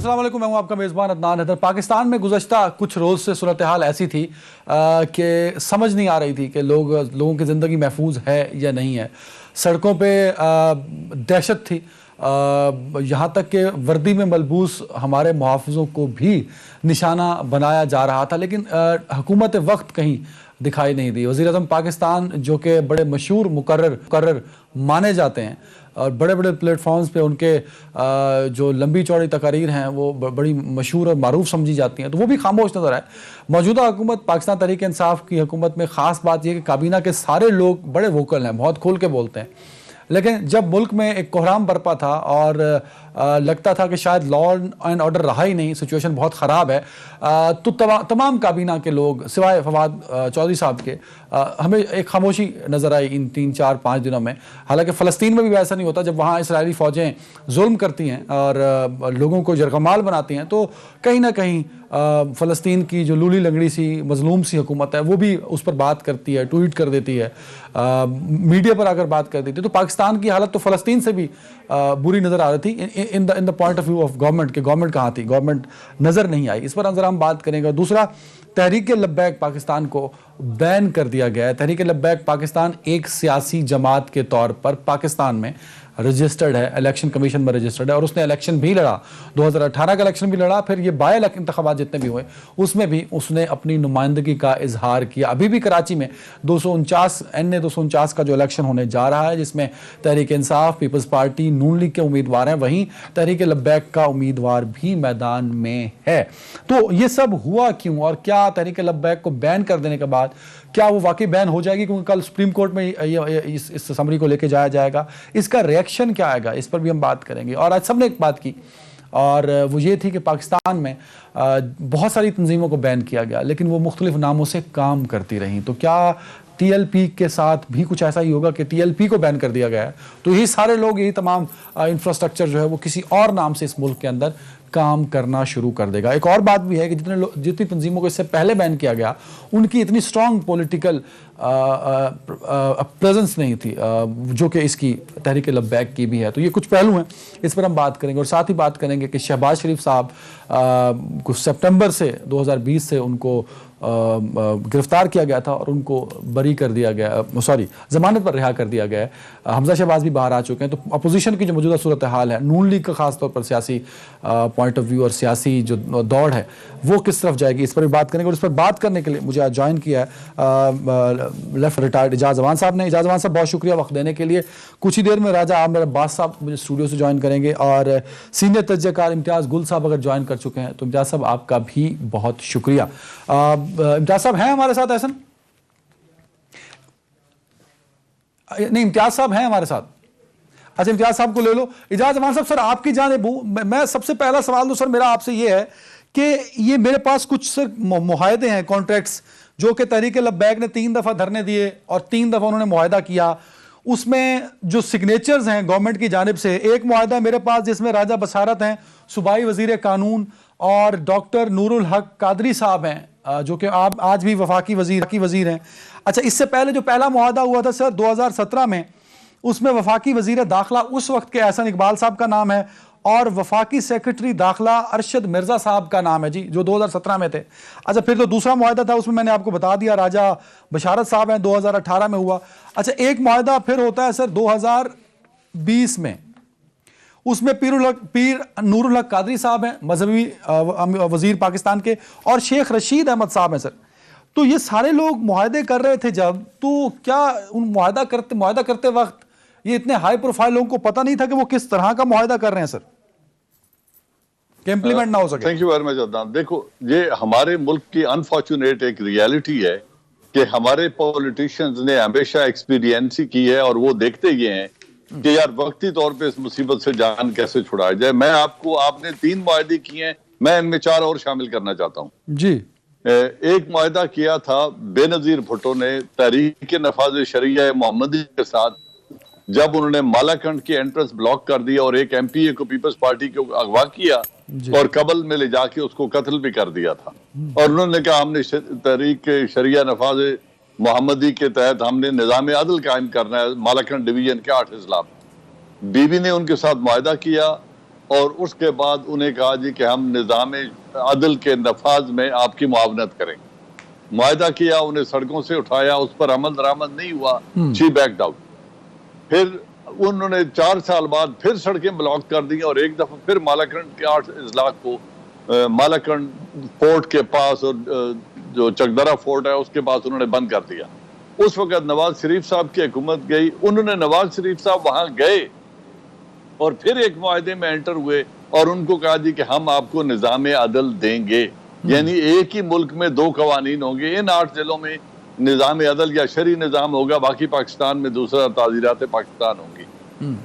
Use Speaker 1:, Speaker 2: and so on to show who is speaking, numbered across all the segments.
Speaker 1: अस्सलाम वालेकुम, मैं हूं आपका मेज़बान अदनान हैदर। पाकिस्तान में गुज़श्ता कुछ रोज़ से सूरत हाल ऐसी थी कि समझ नहीं आ रही थी कि लोगों की ज़िंदगी महफूज है या नहीं है। सड़कों पे दहशत थी, यहाँ तक कि वर्दी में मलबूस हमारे मुहाफ़िज़ों को भी निशाना बनाया जा रहा था, लेकिन हुकूमत वक्त कहीं दिखाई नहीं दी। वज़ीर आज़म पाकिस्तान जो कि बड़े मशहूर मुकर्रर माने जाते हैं और बड़े बड़े प्लेटफॉर्म्स पे उनके जो लंबी चौड़ी तकारीर हैं वो बड़ी मशहूर और मारूफ समझी जाती हैं, तो वो भी खामोश नज़र आए। मौजूदा हुकूमत पाकिस्तान तहरीक इंसाफ की हुकूमत में ख़ास बात यह कि काबीना के सारे लोग बड़े वोकल हैं, बहुत खोल के बोलते हैं। लेकिन जब मुल्क में एक कोहराम बरपा था और लगता था कि शायद लॉ एंड ऑर्डर रहा ही नहीं, सिचुएशन बहुत ख़राब है, तो तमाम काबीना के लोग सिवाय फवाद चौधरी साहब के हमें एक खामोशी नज़र आई इन 3-4-5 दिनों में। हालांकि फ़लस्तीन में भी वैसा नहीं होता। जब वहाँ इसराइली फ़ौजें जुल्म करती हैं और लोगों को जरगमाल बनाती हैं, तो कहीं ना कहीं फ़लस्तीन की जो लूली लंगड़ी सी मजलूम सी हुकूमत है वो भी उस पर बात करती है, ट्वीट कर देती है, मीडिया पर आकर बात कर देती है। तो पाकिस्तान की हालत तो फ़लस्तीन से भी बुरी नज़र आ रही थी in the point of view of government कि गवर्नमेंट कहाँ थी, गवर्नमेंट नज़र नहीं आई। इस पर अंदर हम बात करेंगे। दूसरा, तहरीक लब्बैक पाकिस्तान को बैन कर दिया गया है। तहरीक लब्बैक पाकिस्तान एक सियासी जमात के तौर पर पाकिस्तान में रजिस्टर्ड है, इलेक्शन कमीशन में रजिस्टर्ड है, और उसने इलेक्क्शन भी लड़ा, 2018 का इलेक्शन भी लड़ा, फिर ये बाई इंतखाबात जितने भी हुए उसमें भी उसने अपनी नुमाइंदगी का इजहार किया। अभी भी कराची में 249 NA 249 का जो इलेक्शन होने जा रहा है, जिसमें तहरीक इंसाफ, पीपल्स पार्टी, नून लीग के उम्मीदवार हैं, वहीं तहरीक लब्बैक का उम्मीदवार भी मैदान में है। तो ये सब हुआ क्यों, और क्या तहरीक लब्बैक को बैन कर देने के बाद क्या वो वाकई बैन हो जाएगी, क्योंकि कल सुप्रीम कोर्ट में इस समरी को लेके जाया जाएगा, इसका रिएक्शन क्या आएगा, इस पर भी हम बात करेंगे। और आज सबने एक बात की, और वो ये थी कि पाकिस्तान में बहुत सारी तंजीमों को बैन किया गया, लेकिन वो मुख्तलिफ नामों से काम करती रहीं। तो क्या TLP के साथ भी कुछ ऐसा ही होगा कि TLP को बैन कर दिया गया है, तो यही सारे लोग, यही तमाम इंफ्रास्ट्रक्चर जो है वो किसी और नाम से इस मुल्क के अंदर काम करना शुरू कर देगा। एक और बात भी है कि जितनी तंजीमों को इससे पहले बैन किया गया उनकी इतनी स्ट्रॉन्ग पॉलिटिकल प्रेजेंस नहीं थी जो कि इसकी तहरीक लब्बैक की भी है। तो ये कुछ पहलू हैं, इस पर हम बात करेंगे। और साथ ही बात करेंगे कि शहबाज शरीफ साहब कुछ सितंबर से 2020 से उनको गिरफ्तार किया गया था और उनको बरी कर दिया गया, सॉरी जमानत पर रिहा कर दिया गया है। हमजा शहबाज भी बाहर आ चुके हैं। तो अपोजिशन की जो मौजूदा सूरत हाल है, नून लीग का खास तौर पर सियासी पॉइंट ऑफ व्यू और सियासी जो दौड़ है वो किस तरफ जाएगी, इस पर भी बात करेंगे। और इस पर बात करने के लिए मुझे आज ज्वाइन किया है लेफ्ट रिटायर्ड इजाज़ अवान साहब ने। इजाज़ अवान साहब, बहुत शुक्रिया वक्त देने के लिए। कुछ ही देर में राजा आमिर अब्बास साहब मुझे स्टूडियो से ज्वाइन करेंगे, और सीनियर तजज़ियाकार इम्तियाज़ गुल साहब अगर ज्वाइन कर चुके हैं, तो इम्तियाज़ साहब आपका भी बहुत शुक्रिया। इम्तियाज़ साहब हैं हमारे साथ? ऐसा नहीं, इम्तियाज़ साहब हैं हमारे साथ। अच्छा, इम्तियाज़ साहब को ले लो। इजाज़ अवान साहब, सर आपकी जानिब मैं सबसे पहला सवाल तो सर मेरा आपसे ये है कि ये मेरे पास कुछ सर मुआहदे हैं, कॉन्ट्रैक्ट्स, जो कि तहरीक लब्बैक ने 3 दफ़ा धरने दिए और 3 दफ़ा उन्होंने मुआहदा किया। उसमें जो सिग्नेचर्स हैं गवर्नमेंट की जानिब से, एक मुआहदा मेरे पास जिसमें राजा बसारत हैं, सूबाई वज़ीर कानून, और डॉक्टर नूरुल हक कादरी साहब हैं जो कि आप आज भी वफाकी वज़ीर हैं। अच्छा, इससे पहले जो पहला मुआहदा हुआ था सर 2017 में, उसमें वफाकी वज़ीर दाखिला उस वक्त के एहसन इकबाल साहब का नाम है, और वफाकी सेक्रेटरी दाखिला अरशद मिर्ज़ा साहब का नाम है जी, जो 2017 में थे। अच्छा, फिर तो दूसरा मुआहदा था, उसमें मैंने आपको बता दिया, राजा बशारत साहब हैं, 2018 में हुआ। अच्छा, एक मुआहदा फिर होता है सर 2020 में, उसमें पीर नूरुल हक कादरी साहब हैं, मजहबी वज़ीर पाकिस्तान के, और शेख रशीद अहमद साहब हैं सर। तो ये सारे लोग मुआहदे कर रहे थे जब, तो क्या उन मुआहदा करते वक्त ये इतने हाई प्रोफाइल लोगों को पता नहीं था कि वो किस तरह का मुआहदा कर रहे हैं सर, कि इम्प्लीमेंट ना हो सके?
Speaker 2: Thank you very much Adnan. देखो, ये हमारे मुल्क की अनफॉर्चुनेट एक रियलिटी है कि हमारे पॉलिटिशियंस ने हमेशा एक्सपीरियंस ही की है, और वो देखते ये हैं कि यार वक्ती तौर पे इस मुसीबत से जान कैसे छुड़ाया जाए। मैं आपने 3 मुआहदे किए हैं, मैं इनमें 4 और शामिल करना चाहता हूँ
Speaker 1: जी।
Speaker 2: एक मुआहदा किया था बेनजीर भुट्टो ने तहरीक नफाज शरिया मोहम्मदी के साथ, जब उन्होंने मालाकंड की एंट्रेंस ब्लॉक कर दिया और एक MPA को पीपल्स पार्टी को अगवा किया और कबल में ले जाके उसको कत्ल भी कर दिया था, और उन्होंने कहा हमने तहरीक शरिया नफाज मोहम्मदी के तहत हमने निज़ाम अदल कायम करना है मालाकंड डिवीजन के 8 अजला। बीबी ने उनके साथ मुआहदा किया, اور اس کے بعد انہیں کہا جی کہ ہم نظام عدل کے نفاذ میں آپ کی معاونت کریں گے. معاہدہ کیا, انہیں سڑکوں سے اٹھایا, اس پر عمل درآمد نہیں ہوا, شی بیکڈ آؤٹ. پھر انہوں نے 4 سال بعد پھر سڑکیں بلاک کر دی اور ایک دفعہ پھر مالاکنڈ کے 8 اضلاع کو مالاکنڈ فورٹ کے پاس اور جو چکدرا فورٹ ہے اس کے پاس انہوں نے بند کر دیا. اس وقت نواز شریف صاحب کی حکومت گئی, انہوں نے نواز شریف صاحب وہاں گئے اور پھر ایک معاہدے میں انٹر ہوئے اور ان کو کہا جی کہ ہم آپ کو نظام عدل دیں گے, یعنی ایک ہی ملک میں 2 قوانین ہوں گے. ان 8 ضلعوں میں نظام عدل یا شرعی نظام ہوگا, باقی پاکستان میں دوسرا تعزیرات پاکستان ہوں گی.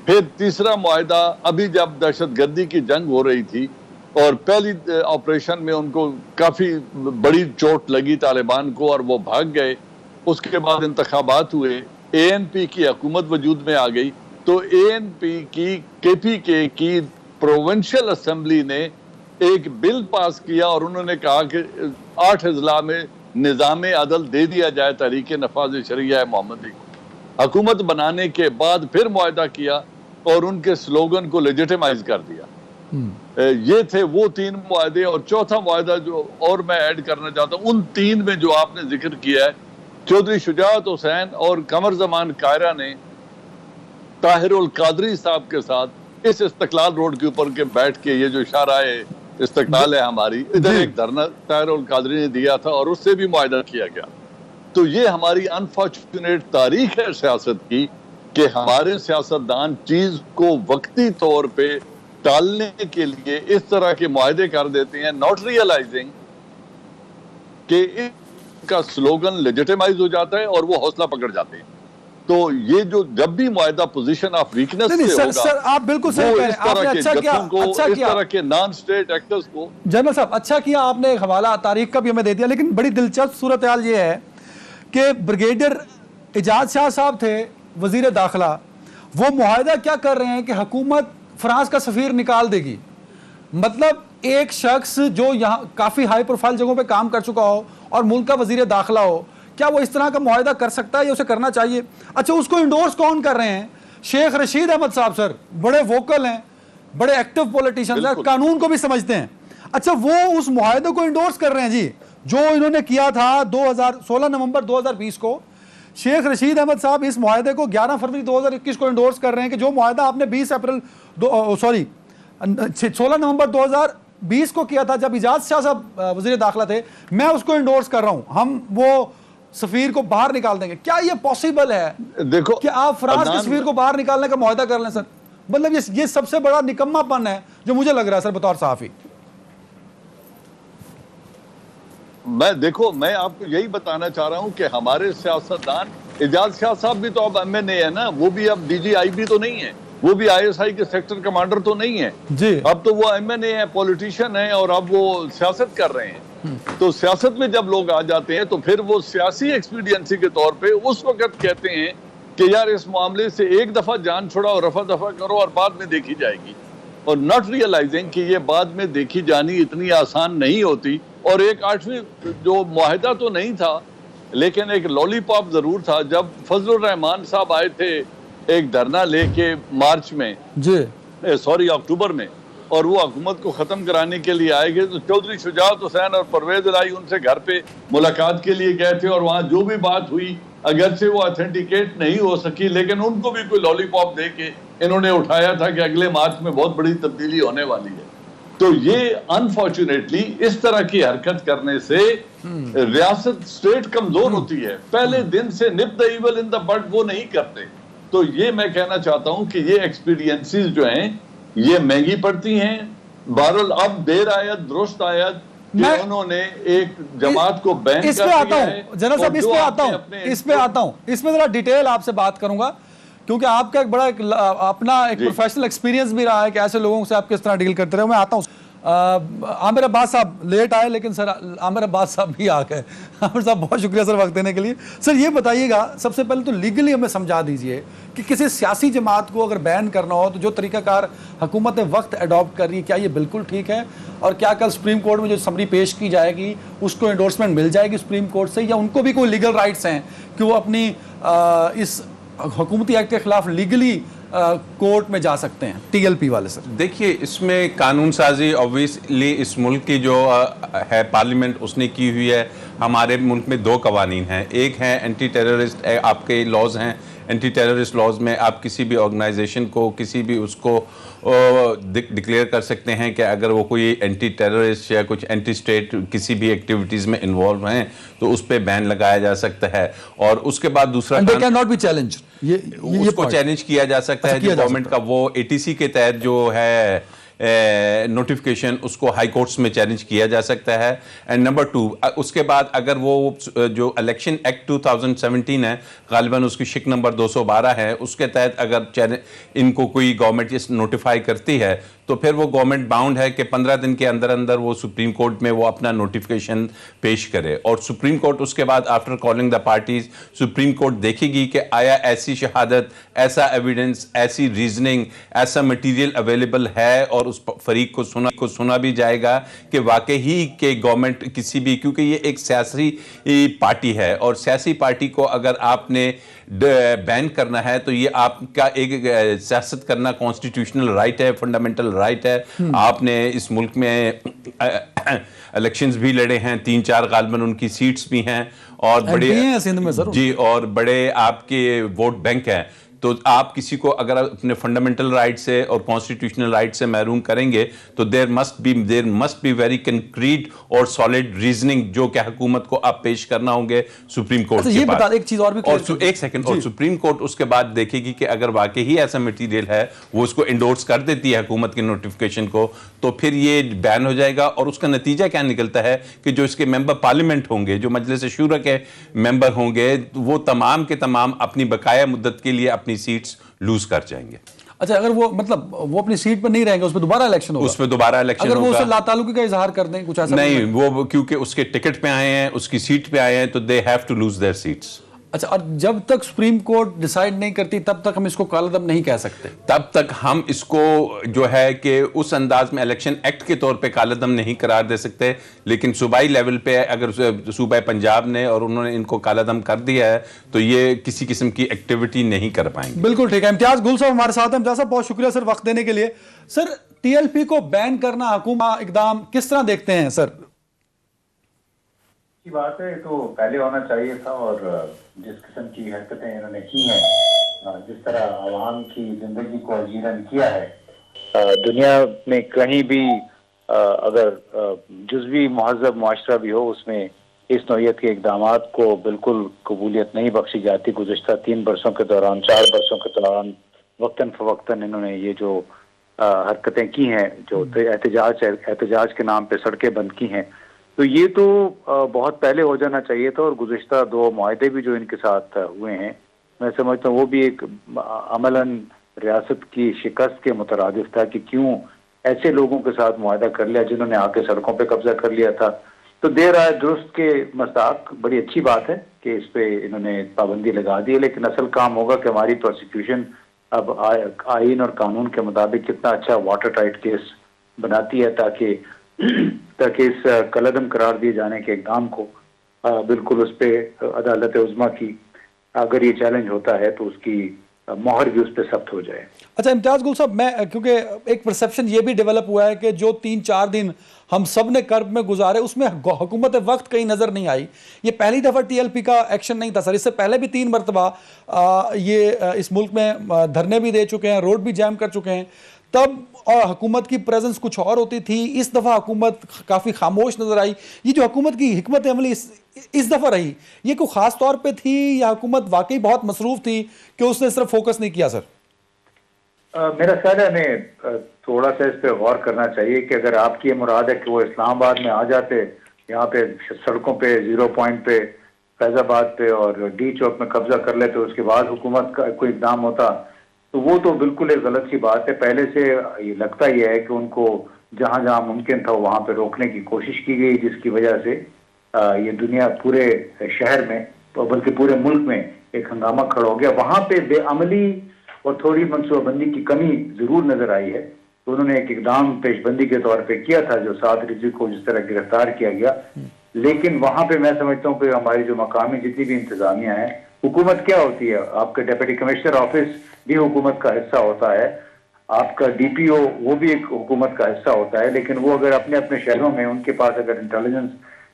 Speaker 2: پھر تیسرا معاہدہ ابھی جب دہشت گردی کی جنگ ہو رہی تھی اور پہلی آپریشن میں ان کو کافی بڑی چوٹ لگی طالبان کو اور وہ بھاگ گئے. اس کے بعد انتخابات ہوئے, اے این پی کی حکومت وجود میں آ گئی, تو اے این پی کی کے پی کے کی پروونشل اسمبلی نے ایک بل پاس کیا اور انہوں نے کہا کہ 8 اضلاع میں نظام عدل دے دیا جائے تحریک نفاذ شریعہ محمدی کو. حکومت بنانے کے بعد پھر معاہدہ کیا اور ان کے سلوگن کو لیجیٹیمائز کر دیا. یہ تھے وہ 3 معاہدے. اور چوتھا معاہدہ جو اور میں ایڈ کرنا چاہتا ہوں, ان 3 میں جو آپ نے ذکر کیا ہے, چودھری شجاعت حسین اور قمر زمان کائرہ نے طاہر القادری صاحب کے ساتھ اس استقلال روڈ کے اوپر کے بیٹھ کے, یہ جو شاہراہ استقلال ہے ہماری, ادھر ایک دھرنا طاہر القادری نے دیا تھا اور اس سے بھی معاہدہ کیا گیا. تو یہ ہماری انفارچونیٹ تاریخ ہے سیاست کی کہ ہمارے سیاستدان چیز کو وقتی طور پہ ٹالنے کے لیے اس طرح کے معاہدے کر دیتے ہیں, ناٹ ریئلائزنگ کہ ان کا سلوگن لیجیٹیمائز ہو جاتا ہے اور وہ حوصلہ پکڑ جاتے ہیں. تو یہ جو جب بھی معاہدہ پوزیشن آف ویکنس سے ہوگا,
Speaker 1: سر آپ بالکل صحیح کہہ رہے ہیں, آپ نے اچھا کیا,
Speaker 2: اس طرح کے نان اسٹیٹ ایکٹرز کو.
Speaker 1: جنرل صاحب اچھا کیا آپ نے ایک حوالہ تاریخ کا بھی ہمیں دے دیا, لیکن بڑی دلچسپ صورتحال یہ ہے کہ بریگیڈیئر اعجاز شاہ صاحب تھے وزیر داخلہ, وہ معاہدہ کیا کر رہے ہیں کہ حکومت فرانس کا سفیر نکال دے گی. مطلب ایک شخص جو یہاں کافی ہائی پروفائل جگہوں پہ کام کر چکا ہو اور ملک کا وزیر داخلہ ہو, کیا وہ اس طرح کا معاہدہ کر سکتا ہے یا اسے کرنا چاہیے؟ اچھا اس کو انڈورس کون کر رہے ہیں؟ شیخ رشید احمد صاحب سر بڑے ووکل ہیں, بڑے ایکٹیو پولیٹیشنز ہیں, قانون کو بھی سمجھتے ہیں. اچھا وہ اس معاہدے کو انڈورس کر رہے ہیں جی, جو انہوں نے کیا تھا 16 نومبر 2020 کو. شیخ رشید احمد صاحب اس معاہدے کو 11 فروری 2021 کو انڈورس کر رہے ہیں کہ جو معاہدہ آپ نے 16 نومبر 2020 کو کیا تھا جب اعجاز شاہ صاحب وزیر داخلہ تھے, میں اس کو انڈورس کر رہا ہوں, ہم وہ سفیر کو باہر نکال دیں گے. کیا یہ پاسبل ہے
Speaker 2: دیکھو
Speaker 1: کہ آپ فرانس کے سفیر کو باہر نکالنے کا معاہدہ کر لیں سر؟ مطلب یہ سب سے بڑا نکما پن ہے جو مجھے لگ رہا ہے سر بطور صحافی.
Speaker 2: میں آپ کو یہی بتانا چاہ رہا ہوں کہ ہمارے سیاستدان, اعجاز شاہ صاحب بھی تو اب ایم این اے ہے نا, وہ بھی اب ڈی جی آئی بھی تو نہیں ہے, وہ بھی آئی ایس آئی کے سیکٹر کمانڈر تو نہیں ہے
Speaker 1: جی,
Speaker 2: اب تو وہ ایم این اے ہیں, پولیٹیشین ہیں, اور اب وہ سیاست کر رہے ہیں. تو سیاست میں جب لوگ آ جاتے ہیں تو پھر وہ سیاسی ایکسپیڈینسی کے طور پہ اس وقت کہتے ہیں کہ یار اس معاملے سے ایک دفعہ جان چھوڑاؤ, رفع دفع کرو اور بعد میں دیکھی جائے گی, اور ناٹ ریئلائزنگ کہ یہ بعد میں دیکھی جانی اتنی آسان نہیں ہوتی. اور ایک 8ویں جو معاہدہ تو نہیں تھا لیکن ایک لولی پاپ ضرور تھا. جب فضل الرحمان صاحب آئے تھے ایک دھرنا لے کے مارچ میں, اکتوبر میں, اور وہ حکومت کو ختم کرانے کے لیے آئے گئے, تو چودھری شجاعت حسین اور پرویز الہی ان سے گھر پہ ملاقات کے لیے گئے تھے, اور وہاں جو بھی بات ہوئی اگرچہ وہ اتھینٹیکیٹ نہیں ہو سکی لیکن ان کو بھی کوئی لولی پاپ دے کے انہوں نے اٹھایا تھا کہ اگلے مارچ میں بہت بڑی تبدیلی ہونے والی ہے. تو یہ انفارچونیٹلی اس طرح کی حرکت کرنے سے ریاست اسٹیٹ کمزور ہوتی ہے. پہلے دن سے نپ دا ایول ان دا بڈ وہ نہیں کرتے. تو یہ میں کہنا چاہتا ہوں کہ یہ ایکسپیرینسز جو ہیں یہ مہنگی پڑتی ہیں. بہرحال اب دیر آیت درست آیت کہ انہوں نے ایک جماعت کو بین کر دیا ہے.
Speaker 1: جنرل صاحب اس پہ آتا ہوں, اس میں ذرا ڈیٹیل آپ سے بات کروں گا کیونکہ آپ کا ایک بڑا اپنا ایک پروفیشنل ایکسپیرینس بھی رہا ہے کہ ایسے لوگوں سے آپ کس طرح ڈیل کرتے رہے. میں آتا ہوں, عامر عباس صاحب لیٹ آئے لیکن سر عامر عباس صاحب بھی آ گئے. عامر صاحب بہت شکریہ سر وقت دینے کے لیے. سر یہ بتائیے گا سب سے پہلے تو لیگلی ہمیں سمجھا دیجئے کہ کسی سیاسی جماعت کو اگر بین کرنا ہو تو جو طریقہ کار حکومت وقت اڈاپٹ کر رہی ہے کیا یہ بالکل ٹھیک ہے, اور کیا کل سپریم کورٹ میں جو سمری پیش کی جائے گی اس کو انڈورسمنٹ مل جائے گی سپریم کورٹ سے, یا ان کو بھی کوئی لیگل رائٹس ہیں کہ وہ اپنی اس حکومتی ایکٹ کے خلاف لیگلی कोर्ट में जा सकते हैं टीएलपी वाले सर?
Speaker 3: देखिए, इसमें कानून साजी ऑब्वियसली इस मुल्क की जो है पार्लियामेंट उसने की हुई है। हमारे मुल्क में दो कवानीन हैं, एक है एंटी टेररिस्ट आपके लॉज हैं, एंटी टेररिस्ट लॉज में आप किसी भी ऑर्गेनाइजेशन को किसी भी उसको डिक्लेयर कर सकते हैं कि अगर वो कोई एंटी टेररिस्ट या कुछ एंटी स्टेट किसी भी एक्टिविटीज़ में इन्वॉल्व हैं तो उस पर बैन लगाया जा सकता है। और उसके बाद दूसरा
Speaker 1: कैन नॉट बी चैलेंज, ये
Speaker 3: उसको चैलेंज किया जा सकता है। जो गवर्नमेंट का वो एटीसी के तहत जो है नोटिफिकेशन उसको हाई कोर्ट्स में चैलेंज किया जा सकता है। एंड नंबर 2, उसके बाद अगर वो जो इलेक्शन एक्ट 2017 है, गालिबन उसकी शिक नंबर 212 है, उसके तहत अगर इनको कोई गवर्नमेंट नोटिफाई करती है तो फिर वो गवर्नमेंट बाउंड है कि 15 दिन के अंदर अंदर वो सुप्रीम कोर्ट में वो अपना नोटिफिकेशन पेश करे। और सुप्रीम कोर्ट उसके बाद after calling the parties, supreme court देखेगी कि आया ऐसी शहादत, ऐसा एविडेंस, ऐसी रीजनिंग, ऐसा मटेरियल अवेलेबल है, और उस फरीक को सुना भी जाएगा कि वाकई ही कि गवर्नमेंट किसी भी, क्योंकि ये एक सियासी पार्टी है और सियासी पार्टी को अगर आपने बैन करना है तो ये आपका एक सियासत करना कॉन्स्टिट्यूशनल राइट है, फंडामेंटल राइट है। आपने इस मुल्क में इलेक्शंस भी लड़े हैं, 3-4 गालिबन उनकी सीट्स भी हैं और बड़े
Speaker 1: सिंध में सर
Speaker 3: जी, और बड़े आपके वोट बैंक हैं। तो आप किसी को अगर अपने फंडामेंटल राइट से और कॉन्स्टिट्यूशनल राइट से महरूम करेंगे तो there must be very concrete और सॉलिड रीजनिंग जो कि हुकूमत को आप पेश करना होंगे सुप्रीम कोर्ट के पास।
Speaker 1: एक चीज और भी
Speaker 3: एक सेकंड, और सुप्रीम कोर्ट उसके बाद देखेगी कि अगर वाकई ही ऐसा मटेरियल है, वो उसको इंडोर्स कर देती है हुकूमत के नोटिफिकेशन को, तो फिर ये बैन हो जाएगा। और उसका नतीजा क्या निकलता है कि जो इसके मेंबर पार्लियामेंट होंगे, जो मजलिस शूरा के मेंबर होंगे, वो तमाम के तमाम अपनी बकाया मुद्दत के लिए अपनी सीट्स लूज कर जाएंगे।
Speaker 1: अच्छा, अगर वो मतलब वो अपनी सीट पर नहीं रहेंगे, उस पर दोबारा इलेक्शन होगा?
Speaker 3: उस पर दोबारा इलेक्शन
Speaker 1: होगा। अगर वो
Speaker 3: होगा।
Speaker 1: उसे लातालुकी का इजहार कर दें, कुछ ऐसा
Speaker 3: नहीं, वो क्योंकि उसके टिकट पे आए हैं, उसकी सीट पे आए हैं, तो they have to lose their seats.
Speaker 1: अच्छा, और जब तक सुप्रीम कोर्ट डिसाइड नहीं करती तब तक हम इसको कालादम नहीं कह सकते?
Speaker 3: तब तक हम इसको जो है कि उस अंदाज में इलेक्शन एक्ट के तौर पे कालादम नहीं करार दे सकते, लेकिन सूबाई लेवल पे अगर सूबा पंजाब ने और उन्होंने इनको कालादम कर दिया है तो ये किसी किस्म की एक्टिविटी नहीं कर पाएंगे।
Speaker 1: बिल्कुल ठीक है। इम्तियाज गुल साहब हमारे साथ हैं। इम्तियाज साहब, बहुत शुक्रिया सर वक्त देने के लिए। सर, टीएलपी को बैन करना हुकूमत इकदाम किस तरह देखते हैं सर?
Speaker 4: की बात है, तो पहले होना चाहिए था, और जिस किस्म की हरकतें इन्होंने की हैं, जिस तरह आवाम की जिंदगी को अजीरन किया है, दुनिया में कहीं भी अगर जुज़वी महज़ब मुआशरा भी हो उसमें इस नौयत के इक़दामात को बिल्कुल कबूलियत नहीं बख्शी जाती। गुज़श्ता 3 बरसों के दौरान, 4 बरसों के दौरान वक्तन फ़वक्तन इन्होंने ये जो हरकतें की हैं, जो एहतजाज के नाम पे सड़कें बंद की हैं, तो ये तो बहुत पहले हो जाना चाहिए था। और गुज़श्ता 2 मुआहदे भी जो इनके साथ हुए हैं, मैं समझता हूँ वो भी एक अमलन रियासत की शिकस्त के मुतरादिफ था कि क्यों ऐसे लोगों के साथ मुआहदा कर लिया जिन्होंने आके सड़कों पे कब्जा कर लिया था। तो देर आए दुरुस्त के मस्ताक, बड़ी अच्छी बात है कि इस पे इन्होंने पाबंदी लगा दी है, लेकिन असल काम होगा कि हमारी प्रोसिक्यूशन अब आईन और कानून के मुताबिक कितना अच्छा वाटर टाइट केस बनाती है ताकि इस कलदम करार दिए जाने के इक़दाम को बिल्कुल उस पर अदालत उज़्मा की अगर ये चैलेंज होता है तो उसकी मोहर भी उस पर सख्त हो जाए।
Speaker 1: अच्छा इम्तियाज गुल साहब, मैं क्योंकि एक परसेप्शन ये भी डेवलप हुआ है कि जो 3-4 दिन हम सब ने कर्ब में गुजारे उसमें हुकूमत वक्त कहीं नज़र नहीं आई। ये पहली दफ़ा टीएलपी का एक्शन नहीं था सर, इससे पहले भी 3 मरतबा ये इस मुल्क में धरने भी दे चुके हैं, रोड भी जैम कर चुके हैं, तब और हुकूमत की प्रेजेंस कुछ और होती थी। इस दफ़ा हुकूमत काफ़ी खामोश नज़र आई। ये जो हुकूमत की हिकमत अमली इस दफ़ा रही, ये कोई ख़ास तौर पे थी या हुकूमत वाकई बहुत मसरूफ़ थी कि उसने सिर्फ फोकस नहीं किया? सर
Speaker 4: मेरा ख्याल है हमें थोड़ा सा इस पर गौर करना चाहिए कि अगर आपकी ये मुराद है कि वो इस्लामाबाद में आ जाते, यहाँ पे सड़कों पे, 0 पॉइंट पे, फैज़ाबाद पे और डी चौक में कब्जा कर लेते, उसके बाद हुकूमत का कोई इक़दाम होता, तो वो तो बिल्कुल एक गलत सी बात है। पहले से ये लगता ही है कि उनको जहाँ जहाँ मुमकिन था वहाँ पे रोकने की कोशिश की गई, जिसकी वजह से ये दुनिया पूरे शहर में बल्कि पूरे मुल्क में एक हंगामा खड़ा हो गया। वहाँ पे बेअमली और थोड़ी मनसूबाबंदी की कमी जरूर नजर आई है। तो उन्होंने एक इकदाम पेशबंदी के तौर पे किया था, जो 7 रिजी को जिस तरह गिरफ्तार किया गया, लेकिन वहाँ पे मैं समझता हूँ कि हमारी जो मकामी जितनी भी इंतजामिया है हुकूमत क्या होती है? आपका डिप्टी कमिश्नर ऑफिस भी हुकूमत का हिस्सा होता है, आपका डीपीओ वो भी एक हुकूमत का हिस्सा होता है, लेकिन वो अगर अपने अपने शहरों में उनके पास अगर इंटेलिजेंस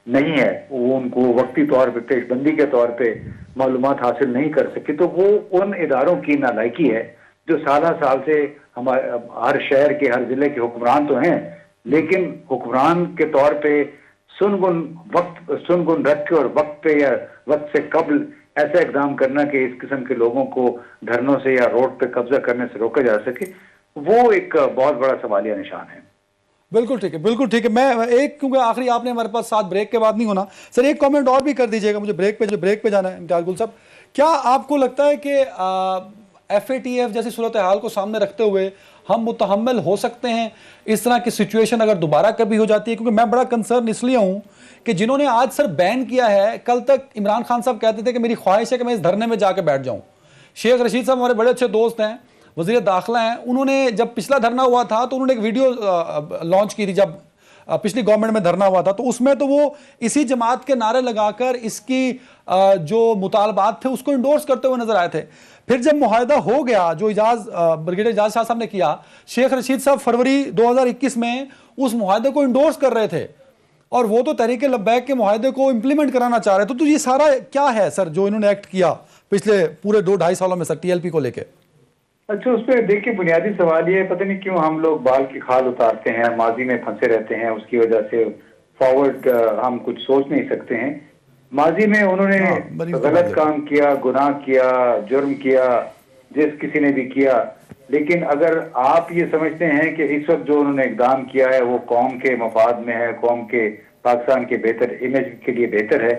Speaker 4: नहीं है, वो उनको वक्ती तौर पे पेशबंदी के तौर पे मालूमात हासिल नहीं कर सके, तो वो उन इदारों की नालायकी है जो साल से हमारे हर शहर के हर जिले के हुक्मरान तो हैं, लेकिन हुक्मरान के तौर पे सुनगुन रख के और वक्त पे या वक्त से कबल ऐसा इकदाम करना कि इस किस्म के लोगों को धरनों से या रोड पे कब्जा करने से रोका जा सके, वो एक बहुत बड़ा सवालिया निशान है।
Speaker 1: बिल्कुल ठीक है, बिल्कुल ठीक है। मैं एक, क्योंकि आखिरी आपने हमारे पास 7 ब्रेक के बाद नहीं होना सर, एक कमेंट और भी कर दीजिएगा, मुझे ब्रेक पे जाना है। इम्तियाज गुल साहब, क्या आपको लगता है कि FATF जैसी सूरत हाल को सामने रखते हुए हम मुतहम्मिल हो सकते हैं इस तरह की सिचुएशन अगर दोबारा कभी हो जाती है? क्योंकि मैं बड़ा कंसर्न इसलिए हूँ कि जिन्होंने आज सर बैन किया है, कल तक इमरान खान साहब कहते थे कि मेरी ख्वाहिश है कि मैं इस धरने में जाके बैठ जाऊँ। शेख रशीद साहब हमारे बड़े अच्छे दोस्त हैं, वज़ीर दाखिला हैं, उन्होंने जब पिछला धरना हुआ था तो उन्होंने एक वीडियो लॉन्च की थी, जब पिछली गवर्नमेंट में धरना हुआ था, तो उसमें तो वो इसी जमात के नारे लगाकर इसकी जो मुतालबात थे उसको इंडोर्स करते हुए नजर आए थे। फिर जब मुआहदा हो गया जो ब्रिगेडियर इजाज शाह साहब ने किया, शेख रशीद साहब फरवरी 2021 में उस मुआहदे को इंडोर्स कर रहे थे और वो तो तहरीक लब्बैक के मुआहदे को इंप्लीमेंट कराना चाह रहे थे। तो ये सारा क्या है सर जो इन्होंने एक्ट किया पिछले पूरे 2-2.5 सालों में सर TLP को लेके?
Speaker 4: अच्छा, उस पर देखिए बुनियादी सवाल ये, पता नहीं क्यों हम लोग बाल की खाल उतारते हैं, माजी में फंसे रहते हैं, उसकी वजह से फॉरवर्ड हम कुछ सोच नहीं सकते हैं। माजी में उन्होंने गलत काम किया, गुनाह किया, जुर्म किया, जिस किसी ने भी किया, लेकिन अगर आप ये समझते हैं कि इस वक्त जो उन्होंने इकदाम किया है वो कौम के मफाद में है, कौम के पाकिस्तान के बेहतर इमेज के लिए बेहतर है,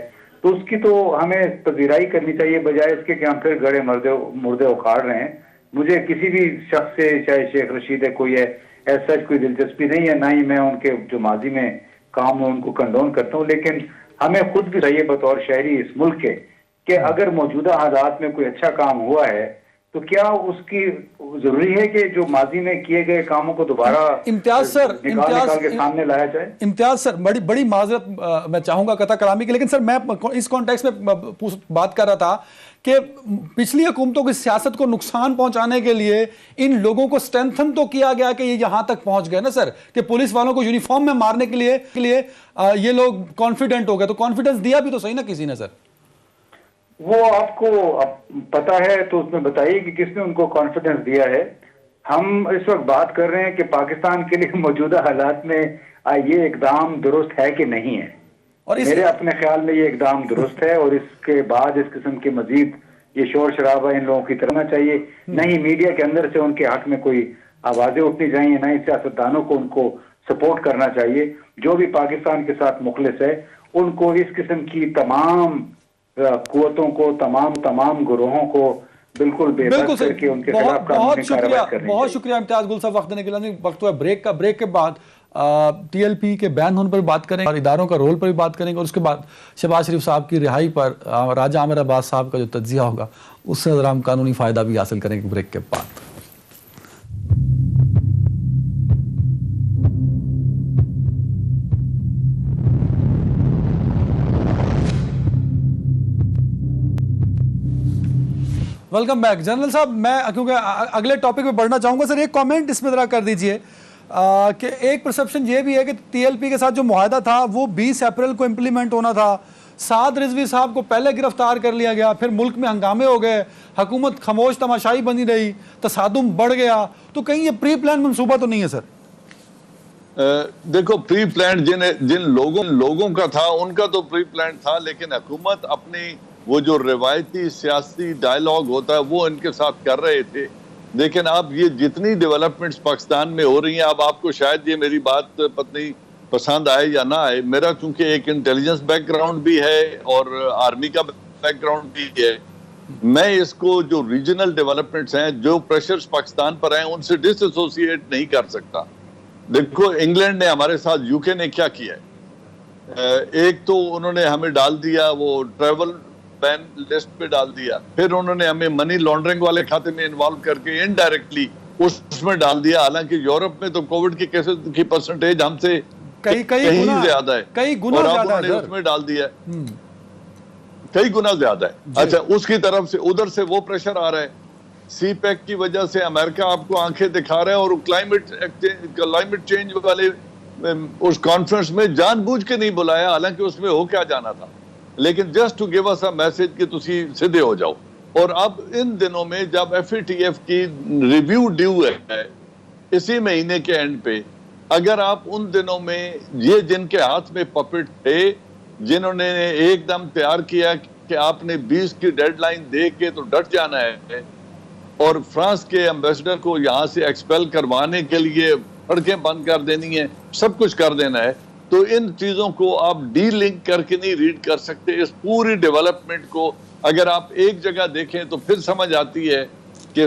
Speaker 4: तो उसकी तो हमें पजीराई करनी चाहिए, बजाय इसके कि हम फिर गड़े मुर्दे उखाड़ रहे हैं। मुझे किसी भी शख्स से, चाहे शेख रशीद है कोई है, ऐसा कोई दिलचस्पी नहीं है, ना ही मैं उनके जो माजी में काम है उनको कंडोन करता हूँ, लेकिन हमें खुद भी चाहिए बतौर शहरी इस मुल्क के कि अगर मौजूदा हालात में कोई अच्छा काम हुआ है तो क्या उसकी जरूरी है कि जो माजी में किए गए कामों को दोबारा निकाल के सामने लाया जाए?
Speaker 1: इम्तियाज सर, बड़ी माजरत मैं चाहूंगा कथा कलामी की, लेकिन सर मैं इस कॉन्टेक्स्ट में बात कर रहा था कि पिछली हुकूमतों की सियासत को नुकसान पहुंचाने के लिए इन लोगों को स्ट्रेंथन तो किया गया कि ये यहां तक पहुंच गए ना सर, कि पुलिस वालों को यूनिफॉर्म में मारने के लिए ये लोग कॉन्फिडेंट हो गए। तो कॉन्फिडेंस दिया भी तो सही ना किसी ने सर?
Speaker 4: वो आपको पता है तो उसमें बताइए कि किसने उनको कॉन्फिडेंस दिया है। हम इस वक्त बात कर रहे हैं कि पाकिस्तान के लिए मौजूदा हालात में ये इकदाम दुरुस्त है कि नहीं है, और मेरे अपने ख्याल में ये इकदाम दुरुस्त है, और इसके बाद इस किस्म के मजीद ये शोर शराबा इन लोगों की तरह चाहिए, न ही मीडिया के अंदर से उनके हक में कोई आवाजें उठनी चाहिए, न ही सियासतदानों को उनको सपोर्ट करना चाहिए। जो भी पाकिस्तान के साथ मुखलिस है उनको इस किस्म की तमाम कुव्वतों को, तमाम गुरोहों को बिल्कुल बेबस करके उनके खिलाफ कानूनी कार्रवाई करनी।
Speaker 1: बहुत शुक्रिया इम्तियाज गुल साहब वक्त देने के लिए। वक्त हुआ ब्रेक के बाद TLP के बैन होने पर बात करेंगे और इदारों का रोल पर भी बात करेंगे, और उसके बाद शहबाज शरीफ साहब की रिहाई पर राजा आमिर अब्बास साहब का जो तज्जिया होगा उससे ज़रा हम कानूनी फ़ायदा भी हासिल करेंगे ब्रेक के बाद। वेलकम बैक जनरल साहब। मैं क्योंकि अगले टॉपिक पे बढ़ना चाहूँगा सर, एक कमेंट इसमें ज़रा कर दीजिए कि एक परसेप्शन ये भी है कि TLP के साथ जो मुआहदा था वो 20 अप्रैल को इम्प्लीमेंट होना था। साद रिजवी साहब को पहले गिरफ्तार कर लिया गया, फिर मुल्क में हंगामे हो गए, हुकूमत खामोश तमाशाई बनी रही, तसादुम बढ़ गया। तो कहीं ये प्री प्लान मनसूबा तो नहीं है सर?
Speaker 2: देखो, प्री प्लान जिन लोगों का था उनका तो प्री प्लान था, लेकिन हुकूमत अपनी वो जो रिवायती सियासी डायलॉग होता है वो इनके साथ कर रहे थे। लेकिन अब ये जितनी डेवलपमेंट्स पाकिस्तान में हो रही हैं, अब आपको शायद ये मेरी बात पत्नी पसंद आए या ना आए, मेरा क्योंकि एक इंटेलिजेंस बैकग्राउंड भी है और आर्मी का बैकग्राउंड भी है, मैं इसको जो रीजनल डेवलपमेंट्स हैं, जो प्रेशर्स पाकिस्तान पर हैं, उनसे डिसएसोसिएट नहीं कर सकता। देखो, इंग्लैंड ने हमारे साथ, यूके ने क्या किया है, एक तो उन्होंने हमें डाल दिया वो ट्रेवल बैन लिस्ट पे डाल दिया, फिर उन्होंने हमें मनी लॉन्ड्रिंग वाले खाते में इन्वॉल्व करके इनडायरेक्टली उसमें डाल दिया। हालांकि यूरोप में तो कोविड के केसेस की परसेंटेज हमसे कहीं ज्यादा है,
Speaker 1: कई गुना
Speaker 2: और
Speaker 1: ज्यादा है,
Speaker 2: उसमें डाल दिया। कई गुना ज्यादा है। अच्छा, उसकी तरफ से उधर से वो प्रेशर आ रहा है, सी पैक की वजह से अमेरिका आपको आंखें दिखा रहा है और क्लाइमेट चेंज वाले उस कॉन्फ्रेंस में जानबूझ के नहीं बुलाया, हालांकि उसमें हो क्या जाना था, लेकिन just to give us a message कि तुसी सीधे हो जाओ। और अब इन दिनों में जब FATF की रिव्यू ड्यू है इसी महीने के एंड पे, अगर आप उन दिनों में ये जिनके हाथ में पपेट थे, जिन्होंने एकदम तैयार किया कि आपने 20 की डेडलाइन दे के तो डट जाना है और फ्रांस के एम्बेसडर को यहाँ से एक्सपेल करवाने के लिए सड़कें बंद कर देनी है, सब कुछ कर देना है, तो इन चीजों को आप डी लिंक करके नहीं रीड कर सकते। इस पूरी डेवलपमेंट को अगर आप एक जगह देखें तो फिर समझ आती है कि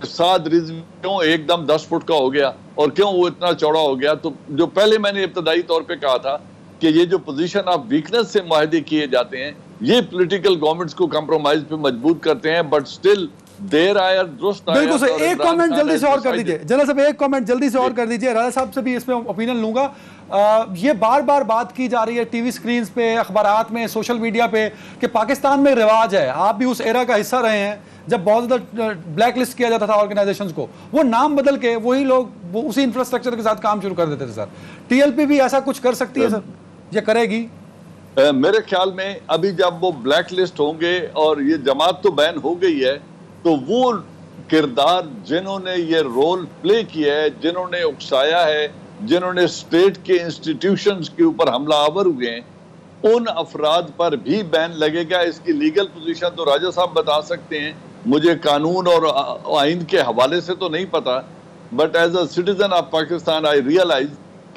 Speaker 2: साद रिजवी क्यों एकदम 10 फुट का हो गया और क्यों वो इतना चौड़ा हो गया। तो जो पहले मैंने इब्तदाई तौर पे कहा था कि ये जो पोजीशन ऑफ वीकनेस से मुआहदे किए जाते हैं, ये पॉलिटिकल गवर्नमेंट्स को कंप्रोमाइज पे मजबूर करते हैं, बट स्टिल देर आया दुरुस्त आया।
Speaker 1: बिल्कुल सही। एक कमेंट जल्दी से और कर दीजिए जनरल साहब, एक कमेंट जल्दी से और कर दीजिए, राजा साहब से भी इसमें ओपिनियन लूंगा। ये बार बार बात की जा रही है टीवी स्क्रीन्स पे, अखबारात में, सोशल मीडिया पे कि पाकिस्तान में रिवाज है, आप भी उस एरा का हिस्सा रहे हैं जब बहुत ज्यादा ब्लैक लिस्ट किया जाता था ऑर्गेनाइजेशंस को, वो नाम बदल के वही लोग वो उसी इंफ्रास्ट्रक्चर के साथ काम शुरू कर देते थे। सर TLP भी ऐसा कुछ कर सकती है सर, ये करेगी?
Speaker 2: मेरे ख्याल में अभी जब वो ब्लैक लिस्ट होंगे और ये जमात तो बैन हो गई है, तो वो किरदार जिन्होंने ये रोल प्ले किया है, जिन्होंने उकसाया है, जिन्होंने स्टेट के इंस्टीट्यूशंस के ऊपर हमलावर हुए हैं, उन अफराद पर भी बैन लगेगा। इसकी लीगल पोजीशन तो राजा साहब बता सकते हैं, मुझे कानून और आइन के हवाले से तो नहीं पता, but as a citizen of Pakistan I realise